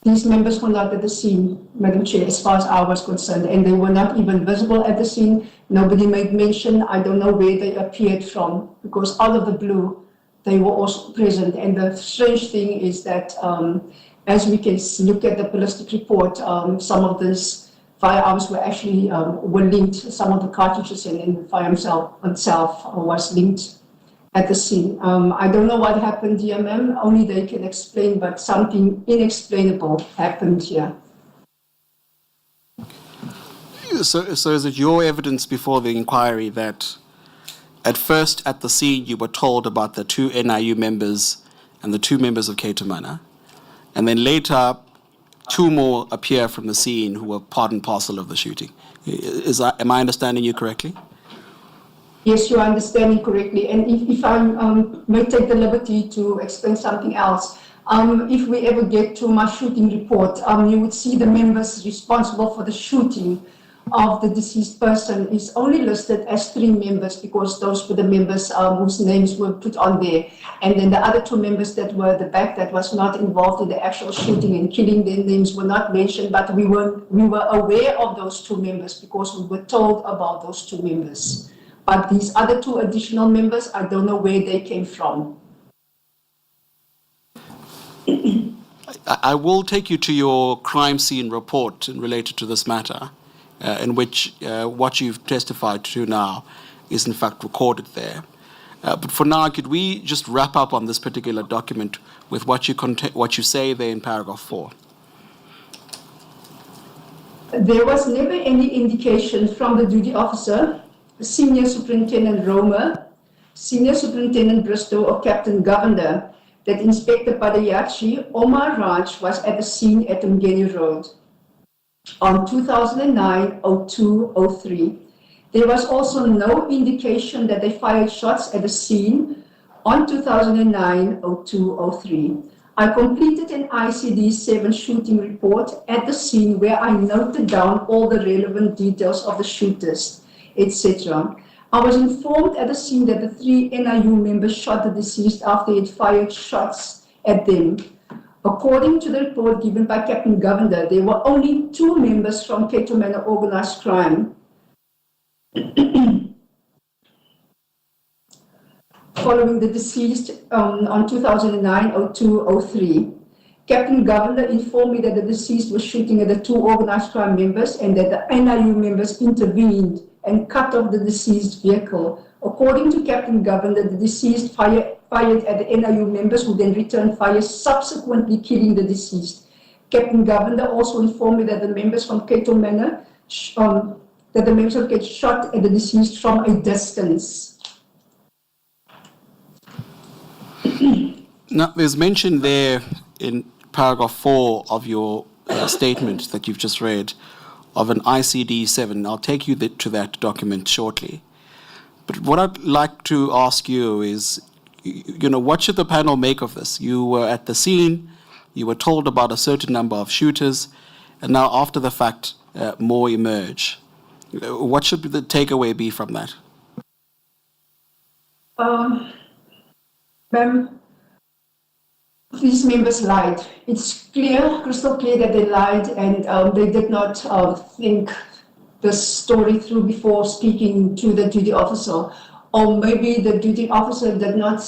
These members were not at the scene, Madam Chair, as far as I was concerned, and they were not even visible at the scene. Nobody made mention. I don't know where they appeared from, because out of the blue, they were also present. And the strange thing is that, as we can look at the ballistic report, some of these firearms were actually were linked. Some of the cartridges and the firearm itself was linked at the scene. I don't know what happened here, ma'am. Only they can explain, but something inexplainable happened here. So is it your evidence before the inquiry that at first at the scene you were told about the 2 NIU members and the 2 members of Cato Manor, and then later 2 more appear from the scene who were part and parcel of the shooting? Am I understanding you correctly? Yes, you are understanding correctly. And if I may take the liberty to explain something else, if we ever get to my shooting report, you would see the members responsible for the shooting of the deceased person is only listed as 3 members because those were the members whose names were put on there. And then the other 2 members that were at the back that was not involved in the actual shooting and killing, their names were not mentioned, but we were aware of those 2 members because we were told about those 2 members. But these other 2 additional members, I don't know where they came from. I will take you to your crime scene report related to this matter, in which what you've testified to now is in fact recorded there. But for now, could we just wrap up on this particular document with what you say there in paragraph 4? There was never any indication from the duty officer, Senior Superintendent Romer, Senior Superintendent Bristow, or Captain Governor that Inspector Padayachi Omar Raj was at the scene at Umgeni Road on 2009-02-03. There was also no indication that they fired shots at the scene on 2009-02-03. I completed an ICD-7 shooting report at the scene where I noted down all the relevant details of the shooters, etc. I was informed at the scene that the 3 NIU members shot the deceased after he had fired shots at them. According to the report given by Captain Governor, there were only 2 members from Cato Manor organized crime following the deceased on 2009-02-03. Captain Governor informed me that the deceased was shooting at the 2 organized crime members and that the NIU members intervened and cut off the deceased vehicle. According to Captain Governor, the deceased fired at the NIU members who then returned fire, subsequently killing the deceased. Captain Governor also informed me that the members from Cato Manor shot at the deceased from a distance. Now, there's mention there in paragraph 4 of your statement that you've just read of an ICD-7. I'll take you to that document shortly. But what I'd like to ask you is, what should the panel make of this? You were at the scene, you were told about a certain number of shooters, and now after the fact, more emerge. What should the takeaway be from that? Ma'am, these members lied. It's clear, crystal clear that they lied and they did not think the story through before speaking to the duty officer. Or maybe the duty officer did not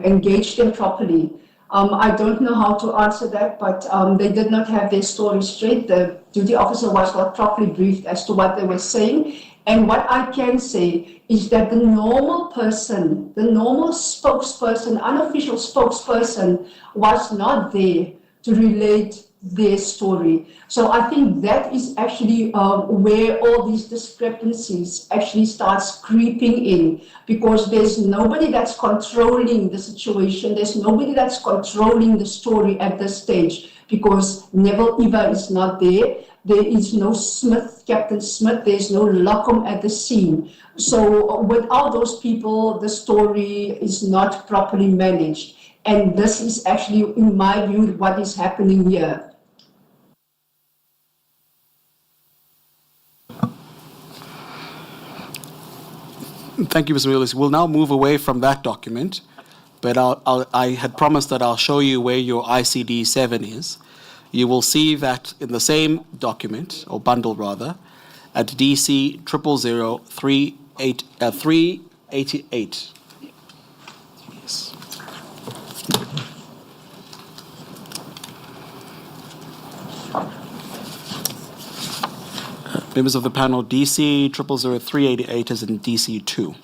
engage them properly. I don't know how to answer that, but they did not have their story straight. The duty officer was not properly briefed as to what they were saying. And what I can say is that the normal person, the normal spokesperson, unofficial spokesperson, was not there to relate their story. So I think that is actually where all these discrepancies actually starts creeping in, because there's nobody that's controlling the situation. There's nobody that's controlling the story at this stage, because Neville Eva is not there. There is no Smith, Captain Smith, there's no Lockham at the scene. So without those people, the story is not properly managed. And this is actually, in my view, what is happening here. Thank you, Mr. Willis. We'll now move away from that document, but I had promised that I'll show you where your ICD-7 is. You will see that in the same document, or bundle rather, at DC 388. Yes. Members of the panel, DC 000388 is in DC 2.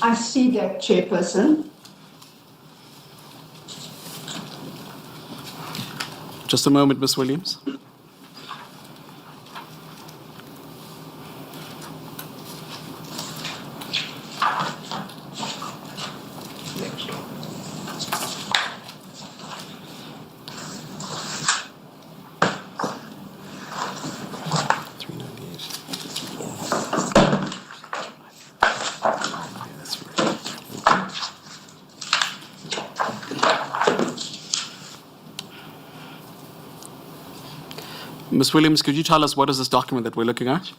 I see that, Chairperson. Just a moment, Ms. Williams. Ms. Williams, could you tell us what is this document that we're looking at?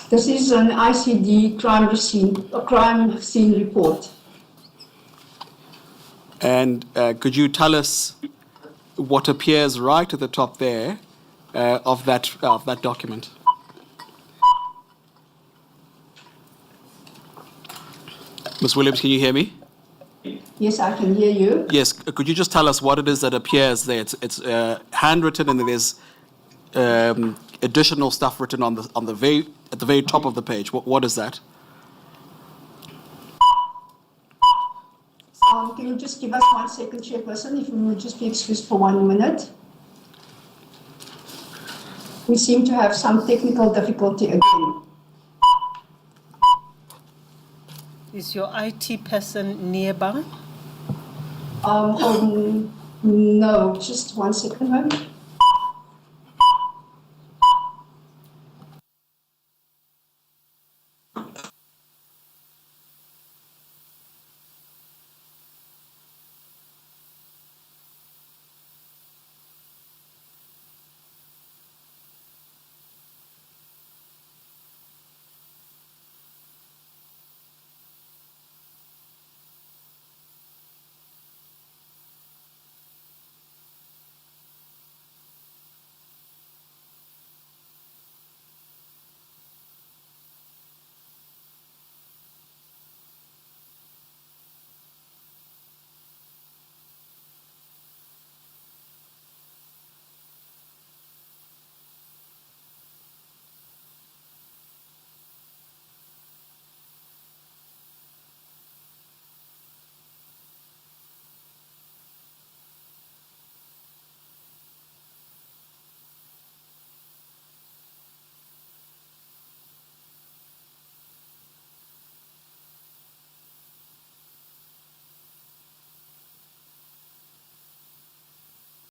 This is an ICD crime scene report. And could you tell us what appears right at the top there of that document? Ms. Williams, can you hear me? Yes, I can hear you. Yes. Could you just tell us what it is that appears there? It's handwritten, and then there's additional stuff written at the very top of the page. What is that? Can you just give us 1 second, Chairperson, if you would just be excused for 1 minute? We seem to have some technical difficulty again. Is your IT person nearby? No, just 1 second, ma'am.